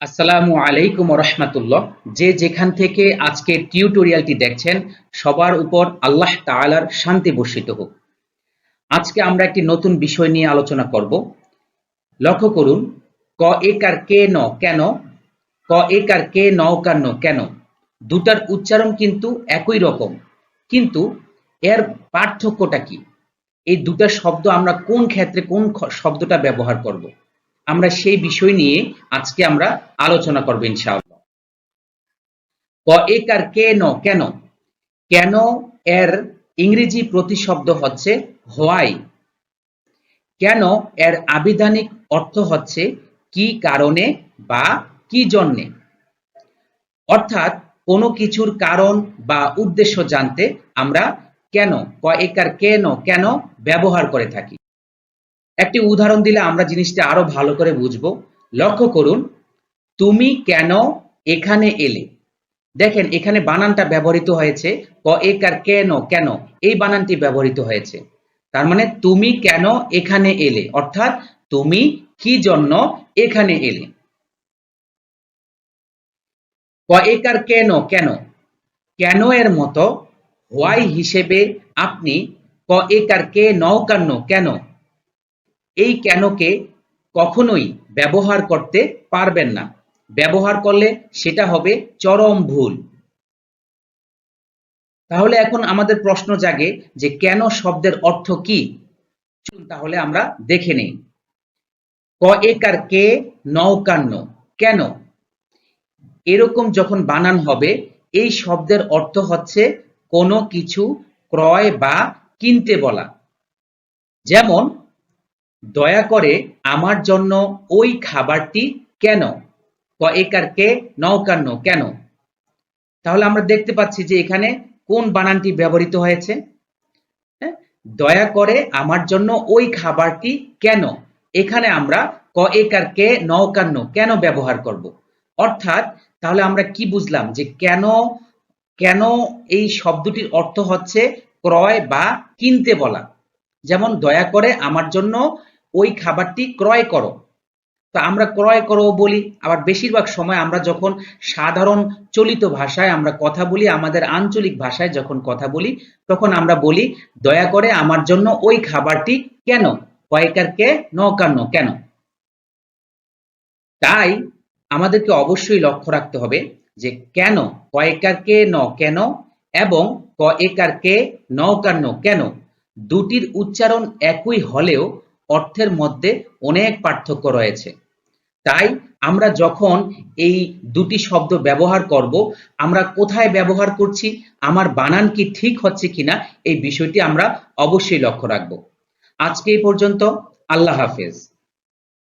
আসসালামু আলাইকুম রহমতুল্লাহ। যে যেখান থেকে আজকে টিউটোরিয়ালটি দেখছেন সবার উপর আল্লাহ তাআলার শান্তি বর্ষিত হোক। আজকে আমরা একটি নতুন বিষয় নিয়ে আলোচনা করব। লক্ষ্য করুন, ক একার কে ন কেন, ক একার কে নৌকার ন কেন, দুটার উচ্চারণ কিন্তু একই রকম, কিন্তু এর পার্থক্যটা কি? এই দুটা শব্দ আমরা কোন ক্ষেত্রে কোন শব্দটা ব্যবহার করব, আমরা সেই বিষয় নিয়ে আজকে আমরা আলোচনা করব ইনশাআল্লাহ। ক একার কে ন কেন, কেন এর ইংরেজি প্রতিশব্দ হচ্ছে হোয়াই। কেন এর আবিধানিক অর্থ হচ্ছে কি কারণে বা কি জন্যে, অর্থাৎ কোনো কিছুর কারণ বা উদ্দেশ্য জানতে আমরা কেন, ক একার কেন কেন ব্যবহার করে থাকি। একটি উদাহরণ দিলে আমরা জিনিসটা আরো ভালো করে বুঝবো। লক্ষ্য করুন, তুমি কেন এখানে এলে। দেখেন এখানে বানানটা ব্যবহৃত হয়েছে, ক একার কেন কেন, এই বানানটি ব্যবহৃত হয়েছে। তার মানে তুমি কেন এখানে এলে, অর্থাৎ তুমি কি জন্য এখানে এলে। ক একার কেন কেন, কেন এর মতো হোয়াই হিসেবে আপনি ক একার কে নৌকান্ন কেন, এই কেনকে কখনোই ব্যবহার করতে পারবেন না। ব্যবহার করলে সেটা হবে চরম ভুল। তাহলে এখন আমাদের প্রশ্ন জাগে যে কেন শব্দের অর্থ কি? তাহলে আমরা দেখে নেই। ক একার কে নৌকান্ন কেন, এরকম যখন বানান হবে এই শব্দের অর্থ হচ্ছে কোনো কিছু ক্রয় বা কিনতে বলা। যেমন, দয়া করে আমার জন্য ওই খাবারটি কেন, ক একার কে নৌকান্ন কেন। তাহলে আমরা দেখতে পাচ্ছি যে এখানে কোন বানানটি ব্যবহৃত হয়েছে। হ্যাঁ, দয়া করে আমার জন্য ওই খাবারটি কেন, এখানে আমরা ক একার কে নৌকান্ন কেন ব্যবহার করব। অর্থাৎ তাহলে আমরা কি বুঝলাম যে কেন, কেন এই শব্দটির অর্থ হচ্ছে ক্রয় বা কিনতে বলা। যেমন দয়া করে আমার জন্য ওই খাবারটি ক্রয় করো, তো আমরা ক্রয় করো বলি। আবার বেশিরভাগ সময় আমরা যখন সাধারণ চলিত ভাষায় আমরা কথা বলি, আমাদের আঞ্চলিক ভাষায় যখন কথা বলি, তখন আমরা বলি দয়া করে আমার জন্য ওই খাবারটি কেন, কয়েকার কে নৌকান্ন কেন। তাই আমাদেরকে অবশ্যই লক্ষ্য রাখতে হবে যে কেন, কয়েকার কে ন কেন এবং ক একার কে নৌকান্ন কেন, দুটির উচ্চারণ একই হলেও অর্থের মধ্যে অনেক পার্থক্য রয়েছে। তাই আমরা যখন এই দুটি শব্দ ব্যবহার করব, আমরা কোথায় ব্যবহার করছি, আমার বানান কি ঠিক হচ্ছে কিনা, এই বিষয়টি আমরা অবশ্যই লক্ষ্য রাখব। আজকে এই পর্যন্ত। আল্লাহ হাফেজ।